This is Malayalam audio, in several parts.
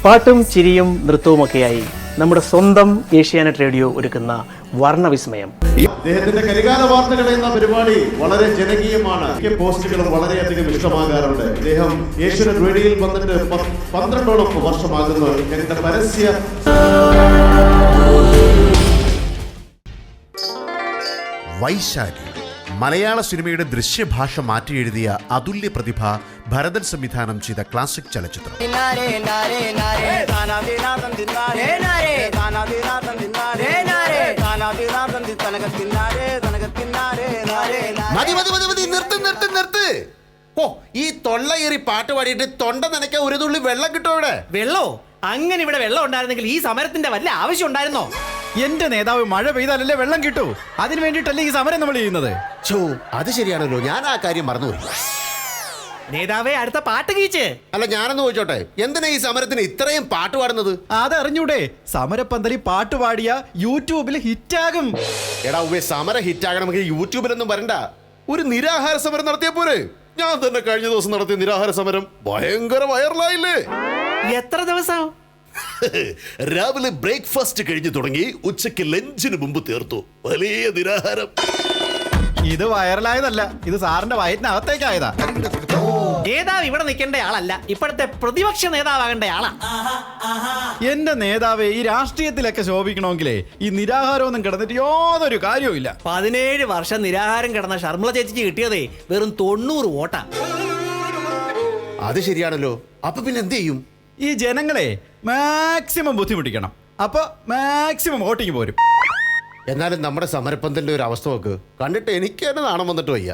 പാട്ടും ചിരിയും നൃത്തവുമൊക്കെയായി നമ്മുടെ സ്വന്തം ഏഷ്യാനെറ്റ് റേഡിയോ ഒരുക്കുന്ന വർണ്ണവിസ്മയം. അദ്ദേഹത്തിന്റെ കരികാല വാർത്തകൾ എന്ന പരിപാടി വളരെ ജനകീയമാണ്. പോസ്റ്റുകളും വളരെയധികം ഇഷ്ടമാകാറുണ്ട്. അദ്ദേഹം ഏഷ്യാനെറ്റ് റേഡിയോയിൽ വന്നിട്ട് 12ഓളം വർഷമാകുന്നു. ഞങ്ങളുടെ പരസ്യ വൈശാഖി മലയാള സിനിമയുടെ ദൃശ്യഭാഷ മാറ്റിയെഴുതിയ അതുല്യ പ്രതിഭ ഭരതൻ സംവിധാനം ചെയ്ത ക്ലാസിക് ചലച്ചിത്രം. നിർത്ത്. ഓ, ഈ തൊള്ളയേറി പാട്ട് പാടിയിട്ട് തൊണ്ട നനയ്ക്കാൻ ഒരു തുള്ളി വെള്ളം കിട്ടോ? ഇവിടെ വെള്ളോ? അങ്ങനെ ഇവിടെ വെള്ളം ഉണ്ടായിരുന്നെങ്കിൽ ഈ സമരത്തിന്റെ വല്ല ആവശ്യം ഉണ്ടായിരുന്നോ? എന്റെ നേതാവ് മഴ പെയ്താലല്ലേ വെള്ളം കിട്ടൂ. അതിനു വേണ്ടിയിട്ടല്ലേ ഈ സമരം നമ്മൾ ചെയ്യുന്നത്. അത് ശരിയാണല്ലോ, ഞാൻ ആ കാര്യം മറന്നുപോയി. നേതാവേ, അടുത്ത പാട്ട് കീച്ച്. അല്ല, ഞാനൊന്ന് ചോദിച്ചോട്ടെ, എന്തിനാ ഈ സമരത്തിന് ഇത്രയും പാട്ട് പാടുന്നത്? അതറിഞ്ഞൂടെ? സമരപ്പന്തലി പാട്ട് പാടിയ യൂട്യൂബിൽ ഹിറ്റാകും. എടാ ഉവ്വേ, സമരം ഹിറ്റാകണമെങ്കിൽ യൂട്യൂബിലൊന്നും വരണ്ട. ഒരു നിരാഹാര സമരം നടത്തിയ പോരെ? ഞാൻ തന്നെ കഴിഞ്ഞ ദിവസം നടത്തിയ നിരാഹാര സമരം ഭയങ്കര വൈറലായില്ലേ? എത്ര ദിവസം? രാവിലെ ബ്രേക്ക്ഫാസ്റ്റ് കഴിഞ്ഞു തുടങ്ങി ഉച്ചയ്ക്ക് ലഞ്ചിന് മുമ്പ് തീർത്തു. വലിയ നിരാഹാരം. ഇത് വൈറലായതല്ല, ഇത് സാറിന്റെ വയറ്റിനകത്തേക്കായതാ. നേതാവ് ഇവിടെ നിൽക്കേണ്ട ആളല്ല, ഇപ്പോഴത്തെ പ്രതിപക്ഷ നേതാവാകേണ്ട ആളാ. എന്റെ നേതാവേ, ഈ രാഷ്ട്രീയത്തിലൊക്കെ ശോഭിക്കണമെങ്കിലേ ഈ നിരാഹാരമൊന്നും കിടന്നിട്ട് യാതൊരു കാര്യവും ഇല്ല. 17 വർഷം നിരാഹാരം കിടന്ന ശർമ്മള ചേച്ചിക്ക് കിട്ടിയതേ വെറും 90 വോട്ടാ. അത് ശരിയാണല്ലോ. അപ്പൊ പിന്നെ എന്ത് ചെയ്യും? ഈ ജനങ്ങളെ മാക്സിമം ബുദ്ധിമുട്ടിക്കണം. അപ്പൊ മാക്സിമം വോട്ടിങ് പോരും. എന്നാലും നമ്മുടെ സമരപ്പന്തലിന്റെ ഒരു അവസ്ഥ നോക്ക്. കണ്ടിട്ട് എനിക്ക് തന്നെ നാണം വന്നിട്ട് വയ്യ.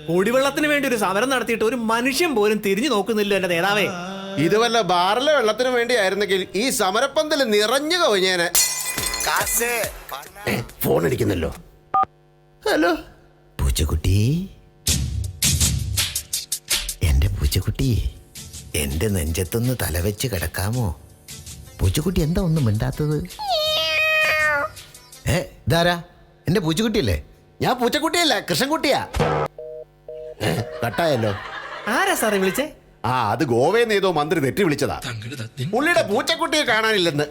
കുടിവെള്ളത്തിന് വേണ്ടി ഒരു സമരം നടത്തിയിട്ട് ഒരു മനുഷ്യൻ പോലും തിരിഞ്ഞു നോക്കുന്നില്ല എന്റെ നേതാവേ. ഇത് വല്ല ബാറിലെ വെള്ളത്തിന് വേണ്ടി ആയിരുന്നെങ്കിൽ ഈ സമരപ്പന്തൽ നിറഞ്ഞു കവിഞ്ഞേനെ. ഫോൺ അടിക്കുന്നല്ലോ. ഹലോ പൂച്ചക്കുട്ടി, എന്റെ പൂച്ചക്കുട്ടി, എന്റെ നെഞ്ചത്തൊന്ന് തലവെച്ച് കിടക്കാമോ? പൂച്ചക്കുട്ടി എന്താ ഒന്നും മിണ്ടാത്തത്? ഇതാരാ? എന്റെ പൂച്ചക്കുട്ടിയല്ലേ? ഞാൻ പൂച്ചക്കുട്ടിയല്ല, കൃഷ്ണൻകുട്ടിയാ. കട്ടായല്ലോ. ആരാ സാറേ വിളിച്ചേ? അത് ഗോവയെന്ന് ഏതോ മന്ത്രി തെറ്റി വിളിച്ചതാ. പുള്ളിയുടെ പൂച്ചക്കുട്ടിയെ കാണാനില്ലെന്ന്.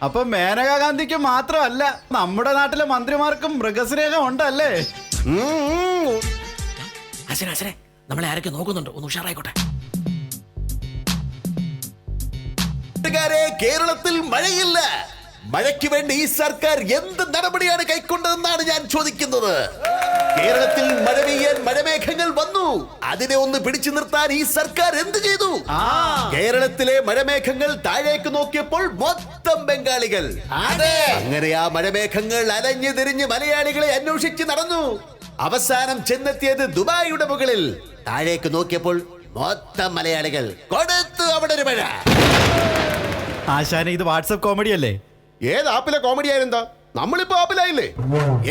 അപ്പൊ മേനകാ ഗാന്ധിക്ക് മാത്രമല്ല, നമ്മുടെ നാട്ടിലെ മന്ത്രിമാർക്കും മൃഗസ്നേഹം ഉണ്ടല്ലേ? അച്ഛനെ നമ്മളെ ആരൊക്കെ നോക്കുന്നുണ്ട്, ഒന്ന് ഉഷാറായിക്കോട്ടെ. കേരളത്തിൽ മഴയില്ല. മഴയ്ക്ക് വേണ്ടി ഈ സർക്കാർ എന്ത് നടപടിയാണ് കൈക്കൊണ്ടതെന്നാണ് ഞാൻ ചോദിക്കുന്നത്. കേരളത്തിൽ മഴ പെയ്യാൻ മഴമേഘങ്ങൾ വന്നു. അതിനെ ഒന്ന് പിടിച്ചു നിർത്താൻ ഈ സർക്കാർ എന്ത് ചെയ്തു? കേരളത്തിലെ മഴമേഘങ്ങൾ താഴേക്ക് നോക്കിയപ്പോൾ മൊത്തം ബംഗാളികൾ. അങ്ങനെ ആ മഴമേഘങ്ങൾ അലഞ്ഞു തിരിഞ്ഞ് മലയാളികളെ അന്വേഷിച്ച് നടന്നു. അവസാനം ചെന്നെത്തിയത് ദുബായിയുടെ മുകളിൽ. താഴേക്ക് നോക്കിയപ്പോൾ മൊത്തം മലയാളികൾ. കൊടുത്തു അവിടെ ഒരു മഴ. ആശാനെ, ഇത് വാട്സപ്പ് കോമഡി അല്ലേ? ഏത് ആപ്പിലെ കോമഡി ആയിരുന്നാ? നമ്മളിപ്പോ ആപ്പിലായില്ലേ?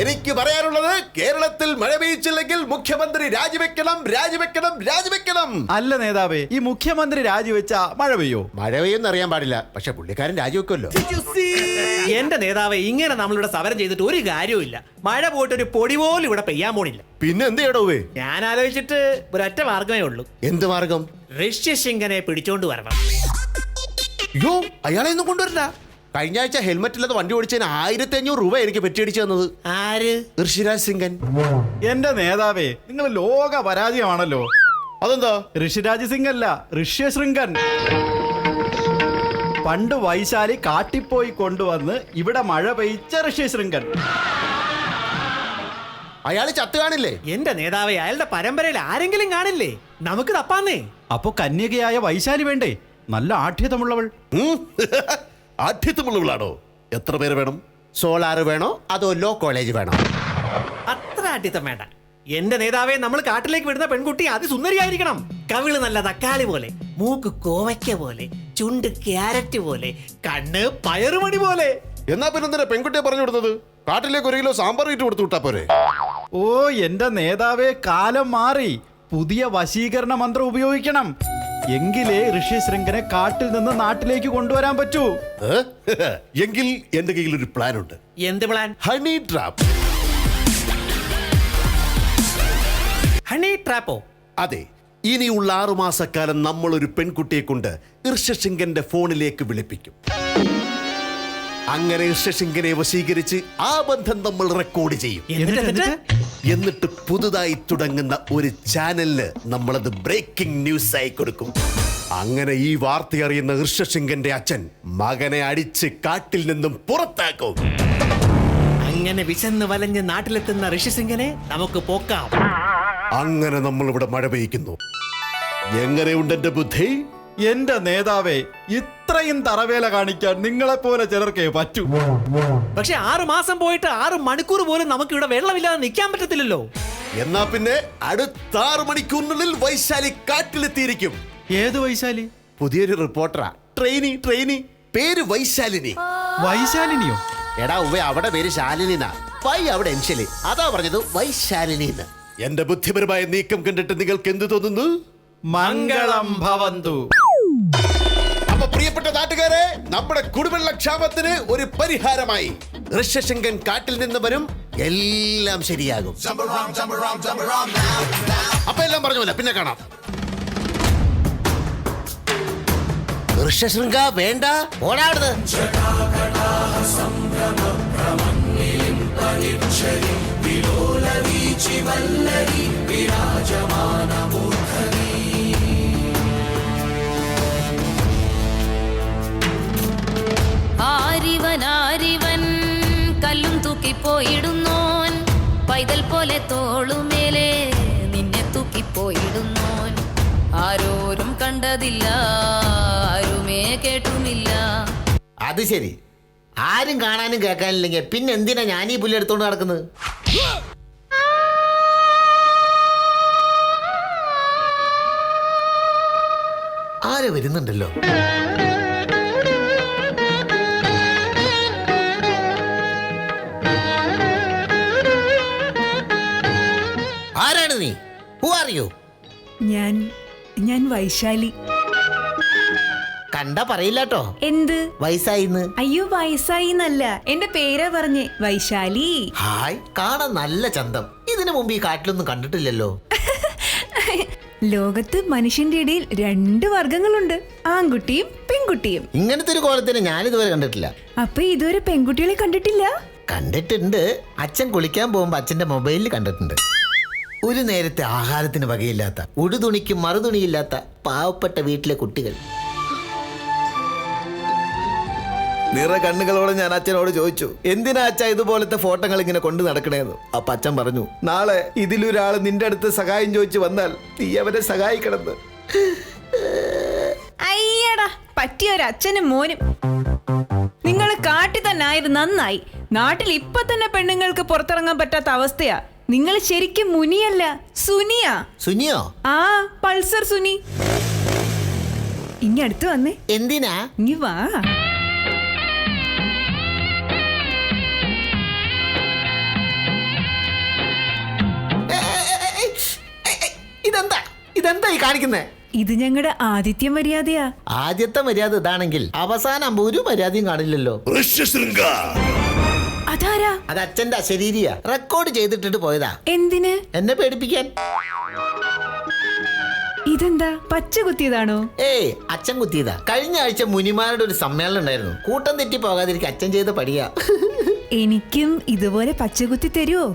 എനിക്ക് പറയാനുള്ളത്, കേരളത്തിൽ മഴ പെയ്ച്ചില്ലെങ്കിൽ മുഖ്യമന്ത്രി രാജിവെക്കണം, രാജിവെക്കണം, രാജിവെക്കണം. അല്ല നേതാവേ, ഈ മുഖ്യമന്ത്രി രാജിവെച്ചാ മഴ പെയ്യോ? മഴ പെയ്യൊന്നും അറിയാൻ പാടില്ല, പക്ഷെ പുള്ളിക്കാരൻ രാജിവെക്കുമല്ലോ. എന്റെ നേതാവേ, ഇങ്ങനെ നമ്മളിവിടെ സമരം ചെയ്തിട്ട് ഒരു കാര്യവുമില്ല. മഴ പോയിട്ട് ഒരു പൊടി പോലും ഇവിടെ പെയ്യാൻ പോണില്ല. പിന്നെ എന്ത് ചെയ്യടോവേ? ഞാൻ ആലോചിച്ചിട്ട് ഒരൊറ്റ മാർഗമേ ഉള്ളൂ. എന്ത് മാർഗം? ഋഷ്യശൃംഖനെ പിടിച്ചോണ്ട് വരണം. അയ്യോ, അയാളെ ഒന്നും കൊണ്ടുവരില്ല. കഴിഞ്ഞ ആഴ്ച ഹെൽമെറ്റ് ഇല്ലാതെ വണ്ടി ഓടിച്ചതിന് 1500 രൂപ എനിക്ക് പെറ്റിയടിച്ചു തന്നത്. ആര്? ഋഷിരാജ് സിംഗൻ. എന്റെ നേതാവേ, നിങ്ങൾ ലോക പരാജയമാണല്ലോ. അതെന്താ? ഋഷിരാജ് സിംഗ് അല്ല, ഋഷ്യശൃംഗൻ. പണ്ട് വൈശാലി കാട്ടിപ്പോയി കൊണ്ടുവന്ന് ഇവിടെ മഴ പെയ്ച്ച ഋഷ്യശൃംഗൻ. അയാള് ചത്തു കാണില്ലേ? എന്റെ നേതാവേ, അയാളുടെ പരമ്പരയിൽ ആരെങ്കിലും കാണില്ലേ? നമുക്ക് തപ്പാന്നേ. അപ്പൊ കന്യകയായ വൈശാലി വേണ്ടേ? നല്ല ആഠ്യതമുള്ളവൾ. ആഠ്യത്വമുള്ളവളാണോ? എത്ര പേര് വേണം? സോളാർ വേണോ അതോ ലോ കോളേജ് വേണോ? അത്ര ആഠ്യത്വം വേണ്ട. എന്റെ നേതാവേ, നമ്മൾ കാട്ടിലേക്ക് വിടുന്ന പെൺകുട്ടി അതിസുന്ദരിയായിരിക്കണം. കവിള് നല്ല തക്കാളി പോലെ, മൂക്ക് കോവയ്ക്ക പോലെ, ചുണ്ട് ക്യാരറ്റ് പോലെ, കണ്ണ് പയറുമണി പോലെ. എന്നാ പിന്നെ എന്തിനാ പെൺകുട്ടിയെ പറഞ്ഞു വിടുന്നത്? കാട്ടിലേക്ക് 1 കിലോ സാമ്പാർ ഇട്ട് കൊടുത്തു വിട്ടാ പോരെ? ഓ എന്റെ നേതാവേ, കാലം മാറി. പുതിയ വശീകരണ മന്ത്രം ഉപയോഗിക്കണം. എങ്കിലേ ഋഷ്യശൃംഖനെ കാട്ടിൽ നിന്ന് നാട്ടിലേക്ക് കൊണ്ടുവരാൻ പറ്റൂ. എങ്കിൽ എന്റെ കയ്യിൽ ഒരു പ്ലാൻ ഉണ്ട്. എന്ത് പ്ലാൻ? Honey trap. ഹണി ട്രാപ്പോ? അതെ, ഇനിയുള്ള 6 മാസക്കാലം നമ്മൾ ഒരു പെൺകുട്ടിയെ കൊണ്ട് ഋഷ്യശൃംഗന്റെ ഫോണിലേക്ക് വിളിപ്പിക്കും. അങ്ങനെ ഋഷ്യശൃംഗനെ വശീകരിച്ച് ആ ബന്ധം നമ്മൾ റെക്കോർഡ് ചെയ്യും. എന്നിട്ട് പുതുതായി തുടങ്ങുന്ന ഒരു ചാനലിന് നമ്മളത് ബ്രേക്കിംഗ് ന്യൂസ് ആയി കൊടുക്കും. അങ്ങനെ ഈ വാർത്ത അറിയുന്ന ഋഷ്യശൃംഗന്റെ അച്ഛൻ മകനെ അടിച്ച് കാട്ടിൽ നിന്നും പുറത്താക്കും. അങ്ങനെ വിശന്ന് വലഞ്ഞ് നാട്ടിലെത്തുന്ന ഋഷിസിംഗനെ നമുക്ക് പോക്കാം. അങ്ങനെ നമ്മൾ ഇവിടെ മഴ പെയ്യ്ക്കുന്നു. എങ്ങനെയുണ്ട് എന്റെ ബുദ്ധി? എന്റെ നേതാവേ, ഇത്രയും തറവേല കാണിക്കാൻ നിങ്ങളെപ്പോലെ ചിലർക്കേ പറ്റൂ. പക്ഷെ 6 മാസം പോയിട്ട് 6 മണിക്കൂർ പോലും നമുക്ക് ഇവിടെ വെള്ളമില്ലാതെ നിൽക്കാൻ പറ്റത്തില്ലല്ലോ. എന്നാ പിന്നെ അടുത്ത 6 മണിക്കൂറിനുള്ളിൽ വൈശാലി കാട്ടിലെത്തിയിരിക്കും. ഏത് വൈശാലി? പുതിയൊരു റിപ്പോർട്ടറാ. ട്രെയിനി പേര് വൈശാലിനി. വൈശാലിനിയോ? എടാ ഉവ്വ, അവിടെ പേര് ശാലിനിനാ. വൈ അവിടെ എൻഷലി, അതാ പറഞ്ഞത് വൈശാലിനി. എന്റെ ബുദ്ധിപരമായ നീക്കം കണ്ടിട്ട് നിങ്ങൾക്ക് എന്ത് തോന്നുന്നു? മംഗളം ഭവന്തു. അപ്പൊ പ്രിയപ്പെട്ട നാട്ടുകാരെ, നമ്മുടെ കുടിവെള്ള ക്ഷാമത്തിന് ഒരു പരിഹാരമായി ഋഷ്യശൃംഗൻ കാട്ടിൽ നിന്ന് വരും. എല്ലാം ശരിയാകും. അപ്പൊ എല്ലാം പറഞ്ഞ പിന്നെ കാണാം. ഋഷ്യശൃംഗ വേണ്ട, ഓടാടുന്നത്. ആരിവൻ കല്ലും തൂക്കിപ്പോയിടുന്നോൻ, പൈതൽ പോലെ തോളുമേലെ നിന്നെ തൂക്കിപ്പോയിടുന്നോൻ. ആരോരും കണ്ടതില്ല, ആരുമേ കേട്ടുമില്ല. അത് ശരി, ആരും കാണാനും കേൾക്കാനില്ലെങ്കിൽ പിന്നെ എന്തിനാ ഞാൻ ഈ പുല്ല് എടുത്തോണ്ട് നടക്കുന്നത്? ആര് വരുന്നുണ്ടല്ലോ? ആരാണ് നീ? Who are you? ഞാൻ വൈശാലി. കണ്ട പറയില്ലാട്ടോ എന്ത് വയസ്സായിന്ന്. അയ്യോ, വയസ്സായിന്നല്ല, എന്റെ പേരാ പറഞ്ഞേ, വൈശാലി. ഹായ്, കാണാൻ നല്ല ചന്തം. ഇതിനു മുമ്പ് ഈ കാട്ടിലൊന്നും കണ്ടിട്ടില്ലല്ലോ. ലോകത്ത് മനുഷ്യന്റെ ഇടയിൽ 2 വർഗങ്ങളുണ്ട്, ആൺകുട്ടിയും പെൺകുട്ടിയും. ഇങ്ങനത്തെ ഒരു കോലത്തിന് ഞാനിതുവരെ കണ്ടിട്ടില്ല. അപ്പൊ ഇതുവരെ പെൺകുട്ടികളെ കണ്ടിട്ടില്ല? കണ്ടിട്ടുണ്ട്. അച്ഛൻ കുളിക്കാൻ പോകുമ്പോ അച്ഛന്റെ മൊബൈലിൽ കണ്ടിട്ടുണ്ട്. ഒരു നേരത്തെ ആഹാരത്തിന് വകയില്ലാത്ത, ഉടുതുണിക്ക് മറുതുണിയില്ലാത്ത പാവപ്പെട്ട വീട്ടിലെ കുട്ടികൾ. നിറ കണ്ണുകളോടെ ഞാൻ അച്ഛനോട് ചോദിച്ചു, എന്തിനാ അച്ഛാ ഇതുപോലത്തെ ഫോട്ടോകൾ ഇങ്ങനെ കൊണ്ടു നടക്കണേന്ന്. അപ്പൊ അച്ഛൻ പറഞ്ഞു, നാളെ ഇതിലൊരാള് നിന്റെ അടുത്ത് സഹായം ചോദിച്ചു വന്നാൽ നീ അവരെ സഹായിക്കണമെന്ന്. അയ്യടാ, പറ്റിയൊരച്ഛനും മോനും. നിങ്ങൾ കാട്ടിൽ തന്നെ ആയത് നന്നായി. നാട്ടിൽ ഇപ്പൊ തന്നെ പെണ്ണുങ്ങൾക്ക് പുറത്തിറങ്ങാൻ പറ്റാത്ത അവസ്ഥയാ. നിങ്ങൾ ശരിക്കും മുനിയല്ല, സുനിയാ. സുനിയോ? ആ, പൾസർ സുനി. ഇനി അടുത്ത് വന്നേ. എന്തിനാ? ഇനി വാ. ഇതെന്താ ഈ കാണിക്കുന്നേ? ഇത് ഞങ്ങളുടെ ആദിത്യ മര്യാദയാ. ആദ്യത്തെ മര്യാദ ഇതാണെങ്കിൽ അവസാനം ഒരു മര്യാദയും കാണില്ലല്ലോ. അതാരാ? അത് അച്ഛന്റെ അശരീരിയാ. റെക്കോർഡ് ചെയ്തിട്ടിട്ട് പോയതാ. എന്തിന്? എന്നെ പേടിപ്പിക്കാൻ. ഇതെന്താ, പച്ച കുത്തിയതാണോ? ഏയ്, അച്ഛൻ കുത്തിയതാ. കഴിഞ്ഞ ആഴ്ച മുനിമാരുടെ ഒരു സമ്മേളനം ഉണ്ടായിരുന്നു. കൂട്ടം തെറ്റി പോകാതിരിക്കും അച്ഛൻ ചെയ്ത പടിയാ. എനിക്കും ഇതുപോലെ പച്ചകുത്തി തരുവോ?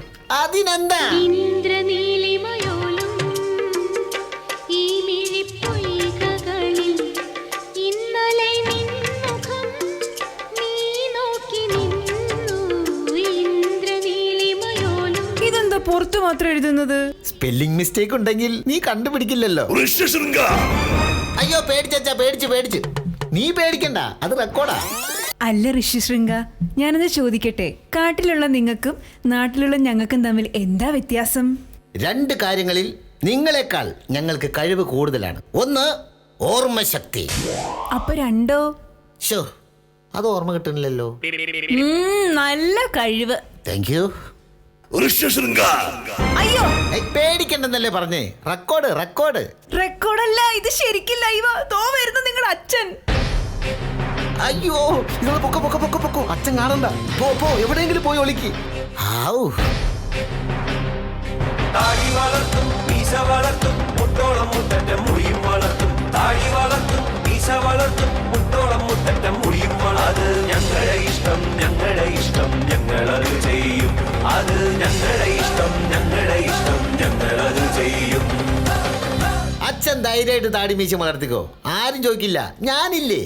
അതിനെന്താ? ഇന്ദ്രനീലിമയോലും ഈ മിഴിപ്പൊയ്കകളിൽ ഇന്നലെ നിൻമുഖം നീ നോക്കി നിന്നു. ഇന്ദ്രനീലിമയോലും. ഇതെന്താ പുറത്തു മാത്രം എഴുതുന്നത്? സ്പെല്ലിംഗ് മിസ്റ്റേക്ക് ഉണ്ടെങ്കിൽ നീ കണ്ടുപിടിക്കില്ലല്ലോ. അയ്യോ, പേടിച്ചാ, പേടിച്ചു. നീ പേടിക്കണ്ട, അത് റെക്കോർഡാ. അല്ല ഋഷിശൃംഗ, ഞാനൊന്ന് ചോദിക്കട്ടെ, കാട്ടിലുള്ള നിങ്ങൾക്കും നാട്ടിലുള്ള ഞങ്ങൾക്കും തമ്മിൽ എന്താ വ്യത്യാസം? 2 കാര്യങ്ങളിൽ നിങ്ങളെക്കാൾ ഞങ്ങൾക്ക് കഴിവ് കൂടുതലാണ്. ഒന്ന്, ഓർമ്മശക്തി. അപ്പൊ 2? ശോ, അത് ഓർമ്മ കിട്ടുന്നില്ലല്ലോ. നല്ല കഴിവ്. Thank you. അയ്യോ, പേടിക്കണ്ടെന്നല്ലേ പറഞ്ഞേ. റെക്കോർഡ്. റെക്കോർഡല്ല, ഇത് ശരിക്കും ലൈവാ. ദോ വരുന്നു നിങ്ങളുടെ അച്ഛൻ. അയ്യോ, നിങ്ങൾ പൊക്കോ. അച്ഛൻ കാണണ്ട. പോ, എവിടെയെങ്കിലും പോയി ഒളിക്ക്. ഹാവൂ. മുട്ടോളം മുട്ടറ്റം മുടിയും വളർത്തും, താടി വളർത്തും, മീശ വളർത്തും, മുട്ടോളം മുട്ടറ്റം മുടിയും അത് ഞങ്ങളുടെ ഇഷ്ടം, ഞങ്ങളുടെ ഇഷ്ടം, ഞങ്ങളത് ചെയ്യും. അത് ഞങ്ങളുടെ ഇഷ്ടം, ഞങ്ങളുടെ ഇഷ്ടം, ഞങ്ങളത് ചെയ്യും. അച്ഛൻ ധൈര്യമായിട്ട് താടി മീശ വളർത്തിക്കോ, ആരും ചോദിക്കില്ല, ഞാനില്ലേ.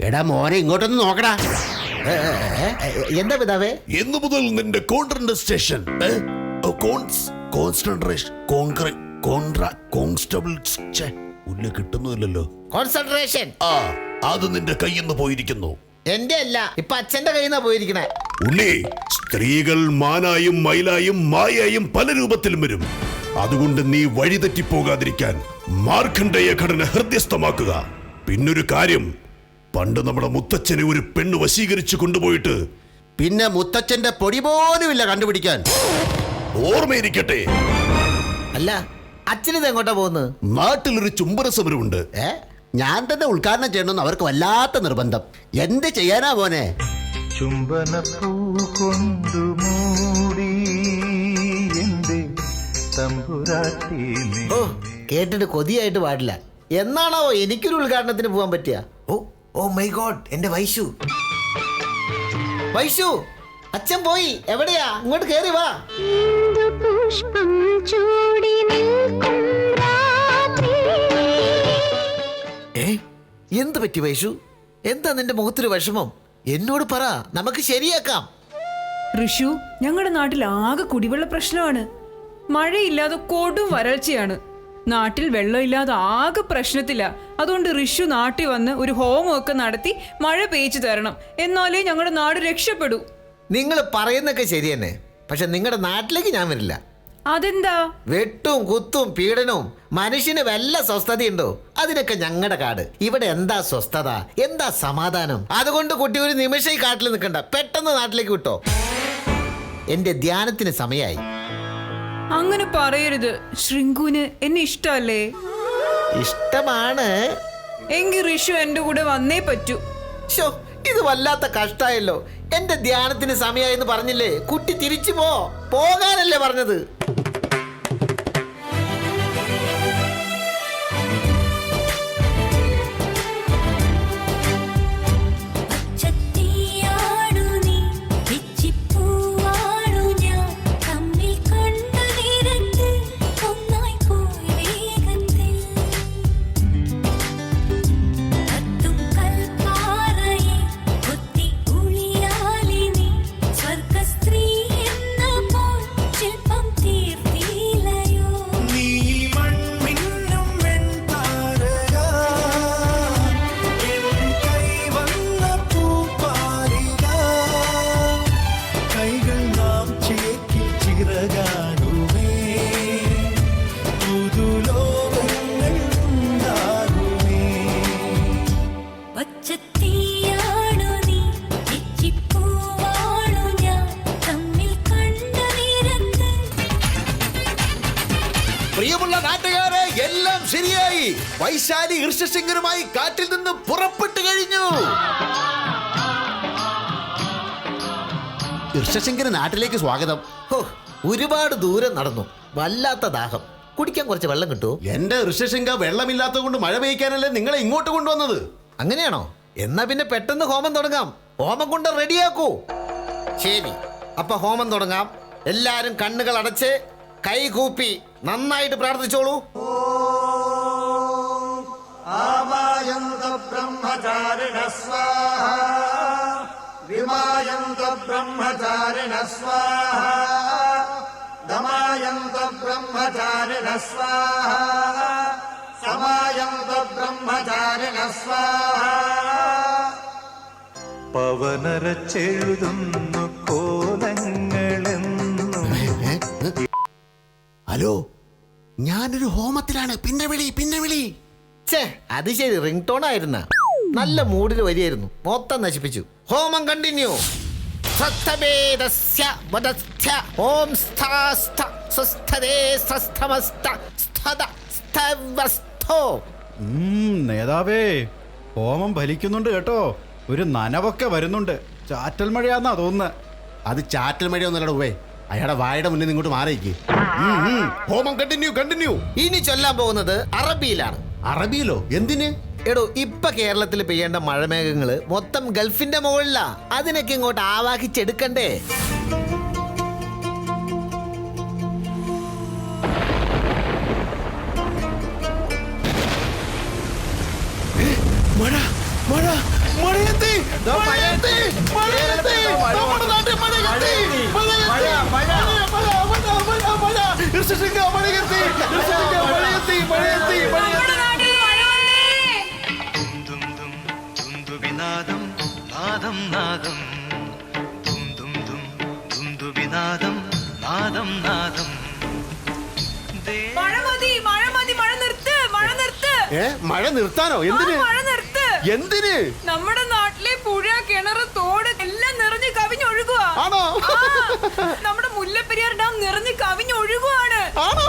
എടാ മോനെ ഇങ്ങോട്ടൊന്ന് നോക്കടാ. എന്താ പിതാവേ? എന്നു മുതൽ നിന്റെ കോൺട്രസ്റ്റേഷൻ കിട്ടുന്നില്ലല്ലോ. കോൺസെൻട്രേഷൻ ആ അത് നിന്റെ കയ്യിൽ നിന്ന് പോയിരിക്കുന്നു. എന്റെ അല്ല, ഇപ്പൊ അച്ഛന്റെ കയ്യിൽ നിന്നാ പോയിരിക്കണേ. ഉണ്ണി, സ്ത്രീകൾ മാനായും മയിലായും മായയും പല രൂപത്തിലും വരും. അതുകൊണ്ട് നീ വഴിതെറ്റിപ്പോകാതിരിക്കാൻ മാർക്കണ്ഡേയ ഘടന ഹൃദ്യസ്ഥമാക്കുക. പിന്നൊരു കാര്യം, പണ്ട് നമ്മുടെ മുത്തച്ഛനെ ഒരു പെണ്ണ് വശീകരിച്ചു കൊണ്ടുപോയിട്ട് പിന്നെ മുത്തച്ഛന്റെ പൊടി പോലുമില്ല കണ്ടുപിടിക്കാൻ. ഓർമ്മയിരിക്കട്ടെ. അല്ല, അച്ഛനിത് എങ്ങോട്ടാ പോകുന്നത്? നാട്ടിലൊരു ചുംബന സമരമുണ്ട്. ഞാൻ തന്നെ ഉദ്ഘാടനം ചെയ്യണമെന്ന് അവർക്ക് വല്ലാത്ത നിർബന്ധം. എന്ത് ചെയ്യാനാ മോനെ? ചുംബനപ്പൂ കൊണ്ടു മൂടി എന്റെ തമ്പുരാട്ടി. ഓ, കേട്ടിട്ട് കൊതിയായിട്ട് പാടില്ല. എന്നാണോ എനിക്കൊരു ഉദ്ഘാടനത്തിന് പോകാൻ പറ്റിയ? ഓ മൈ ഗോഡ്, എന്റെ വൈശു. വൈശു, അച്ഛൻ പോയി. എവിടെയാ? ഇങ്ങോട്ട് കേറി വാ. പുഷ്പം ചൂടി നിൽക്കും രാത്രി. എന്ത് പറ്റി വൈശു? എന്താ നിന്റെ മുഖത്തൊരു വിഷമം? എന്നോട് പറ, നമുക്ക് ശരിയാക്കാം. ഋഷു, ഞങ്ങളുടെ നാട്ടിൽ ആകെ കുടിവെള്ള പ്രശ്നമാണ്. മഴയില്ലാതെ കൊടും വരൾച്ചയാണ്. നാട്ടിൽ വെള്ളമില്ലാതെ ആകെ പ്രശ്നത്തില്ല. അതുകൊണ്ട് ഋഷു നാട്ടിൽ വന്ന് ഒരു ഹോമം ഒക്കെ നടത്തി മഴ പെയ്ച്ചു തരണം. എന്നാലേ ഞങ്ങളുടെ നാട് രക്ഷപ്പെടൂ. നിങ്ങൾ പറയുന്നൊക്കെ ശരി തന്നെ, പക്ഷെ നിങ്ങളുടെ നാട്ടിലേക്ക് ഞാൻ വരില്ല. അതെന്താ? വെട്ടും കുത്തും പീഡനവും, മനുഷ്യന് വല്ല സ്വസ്ഥതയുണ്ടോ? അതിനൊക്കെ ഞങ്ങളുടെ കാട്. ഇവിടെ എന്താ സ്വസ്ഥത, എന്താ സമാധാനം? അതുകൊണ്ട് കുട്ടി ഒരു നിമിഷം ഈ കാട്ടിൽ നിൽക്കണ്ട, പെട്ടെന്ന് നാട്ടിലേക്ക് വിട്ടോ. എന്റെ ധ്യാനത്തിന് സമയായി. അങ്ങനെ പറയരുത്. ശൃംഗുവിന് എന്നെ ഇഷ്ടമല്ലേ? ഇഷ്ടമാണ്. എങ്കിൽ ഋഷു എന്റെ കൂടെ വന്നേ പറ്റൂ. ശോ, ഇത് വല്ലാത്ത കഷ്ടായല്ലോ. എന്റെ ധ്യാനത്തിന് സമയായെന്ന് പറഞ്ഞില്ലേ? കുട്ടി തിരിച്ചു പോകാനല്ലേ പറഞ്ഞത്? പ്രിയമുള്ള നാട്ടുകാരെ, എല്ലാം ശരിയായി. വൈശാലി ഋഷ്യശൃംഗനുമായി കാട്ടിൽ നിന്ന് പുറപ്പെട്ടു കഴിഞ്ഞു. ഋഷ്യശൃംഗന് നാട്ടിലേക്ക് സ്വാഗതം. ഒരുപാട് ദൂരം നടന്നു, വല്ലാത്ത ദാഹം. കുടിക്കാൻ കുറച്ച് വെള്ളം കിട്ടുമോ? എന്റെ ഋഷ്യശൃംഗ, വെള്ളമില്ലാത്തത് കൊണ്ട് മഴ പെയ്ക്കാനല്ലേ നിങ്ങളെ ഇങ്ങോട്ട് കൊണ്ടുവന്നത്. അങ്ങനെയാണോ? എന്നാ പിന്നെ പെട്ടെന്ന് ഹോമം തുടങ്ങാം. ഹോമം കൊണ്ട് റെഡിയാക്കൂ. ശരി, അപ്പൊ ഹോമം തുടങ്ങാം. എല്ലാരും കണ്ണുകൾ അടച്ച് കൈ കൂപ്പി നന്നായിട്ട് പ്രാർത്ഥിച്ചോളൂ. ബ്രഹ്മചാരിണ സ്വാഹ, വിമായന്ത ബ്രഹ്മചാരിണ സ്വാഹ, ദമായന്ത ബ്രഹ്മചാരിണ സ്വാഹ, സമായന്ത ബ്രഹ്മചാരിണ സ്വാഹ. പവനരച്ചെഴുതുന്നു കോലങ്ങളെന്നും. ഹലോ, ഞാനൊരു ഹോമത്തിലാണ്. പിന്നെ വിളി. ഛേ, അത് ശരി, റിംഗ് ടോൺ ആയിരുന്ന. നല്ല മൂഡിൽ വരികയായിരുന്നു, മൊത്തം നശിപ്പിച്ചു. ഹോമം കണ്ടിന്യൂ. നേതാവേ, ഹോമം ഫലിക്കുന്നുണ്ട് കേട്ടോ. ഒരു നനവൊക്കെ വരുന്നുണ്ട്. ചാറ്റൽ മഴയാന്നാ തോന്നുന്നത്. അത് ചാറ്റൽ മഴയൊന്നുമല്ലട ഉവേ, അയാളുടെ വായുടെ മുന്നിൽ ഇങ്ങോട്ട് മാറിയിക്ക്. ഹോമം കണ്ടിന്യൂ. ഇനി ചൊല്ലാൻ പോകുന്നത് അറബിയിലാണ്. അറബിയിലോ? എന്തിന്? എടോ, ഇപ്പൊ കേരളത്തിൽ പെയ്യേണ്ട മഴമേഘങ്ങള് മൊത്തം ഗൾഫിന്റെ മുകളിലാ. അതിനൊക്കെ ഇങ്ങോട്ട് ആവാഹിച്ചെടുക്കണ്ടേ? മഴയെത്തി. നമ്മുടെ നാട്ടിൽ മഴയെത്തി. ഋഷിശൃംഗ മഴയെത്തി. നമ്മുടെ നാട്ടിൽ മഴ വന്നേ. ദും ദും ദുന്ദുവിനാദം നാദം നാദം ദും ദും ദും ദുന്ദുവിനാദം നാദം നാദം മഴ മതി, മഴ നിർത്ത്. മഴ നിർത്താനോ? എന്തിന്? മഴ നിർത്ത്. എന്തിന്? നമ്മുടെ നാട്ടിലെ പുഴ, കിണറ്, തോട് എല്ലാം നിറഞ്ഞ് കവിഞ്ഞൊഴുകുക. ആണോ? നമ്മുടെ മുല്ലപ്പെരിയാർ ഡാം നിറഞ്ഞ് കവിഞ്ഞൊഴുകുവാണ്. ആണോ?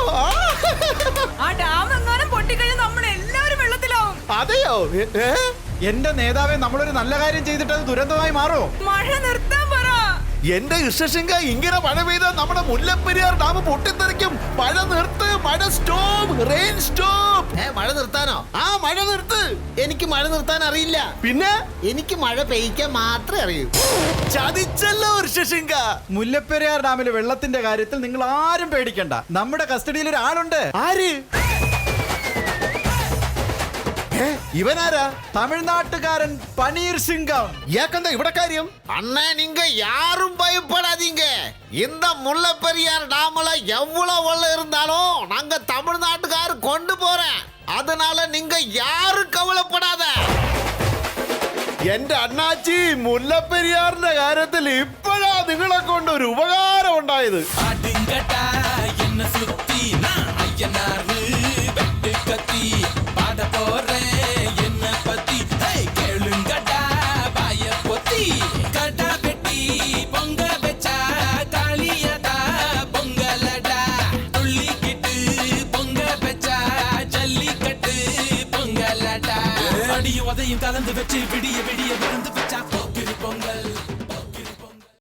ആ ഡാം എങ്ങാനും പൊട്ടിക്കഴിഞ്ഞാൽ നമ്മൾ എല്ലാവരും വെള്ളത്തിലാവും. അതെയോ? എന്റെ നേതാവെ, നമ്മളൊരു നല്ല കാര്യം ചെയ്തിട്ട് അത് ദുരന്തമായി മാറോ? മഴ നിർത്താൻ പറ. എന്റെ ഋഷിശൃംഗ, ഇങ്ങനെ മഴ പെയ്താൽ നമ്മുടെ മുല്ലപ്പെരിയാർ ഡാം പൊട്ടിത്തെറിക്കും. മഴ നിർത്ത്. മഴ സ്റ്റോപ്പ്. Rain stop. മഴ നിർത്താനോ? ആ, മഴ നിർത്ത്. എനിക്ക് മഴ നിർത്താൻ അറിയില്ല. പിന്നെ എനിക്ക് മഴ പെയ്യിക്കാൻ മാത്രമേ അറിയൂ. ചതിച്ചല്ലോ ഋഷിശൃംഗ. മുല്ലപ്പെരിയാർ ഡാമിലെ വെള്ളത്തിന്റെ കാര്യത്തിൽ നിങ്ങൾ ആരും പേടിക്കണ്ട. നമ്മുടെ കസ്റ്റഡിയിൽ ഒരാളുണ്ട്. ആര്? ഇവനാരാ? തമിഴ്നാട്ടുകാരൻ പനീർ സിംഗം. ഇയാക്കെന്താ ഇവിടെ കാര്യം? அண்ணா, நீங்க யாரும் பயப்படாதீங்க. இந்த முல்லைப்பெரியார் டாம்ல எவ்வளவு வெள்ளம் இருந்தாலும் நாங்க தமிழ்நாட்டுக்காரு கொண்டு போறேன். அதனால நீங்க யாரும் கவலைப்படாத. എന്റെ അണ്ണാച്ചി, മുല്ലപ്പെരിയാറിന്റെ കാര്യത്തിൽ ഇപ്പോഴാ നിങ്ങളെ കൊണ്ട് ഒരു ഉപകാരം ഉണ്ടായത്. அடியும் அதையும் கலந்து வச்சு விடிய விடிய விருந்து வச்சா போக்கிரி பொங்கல்.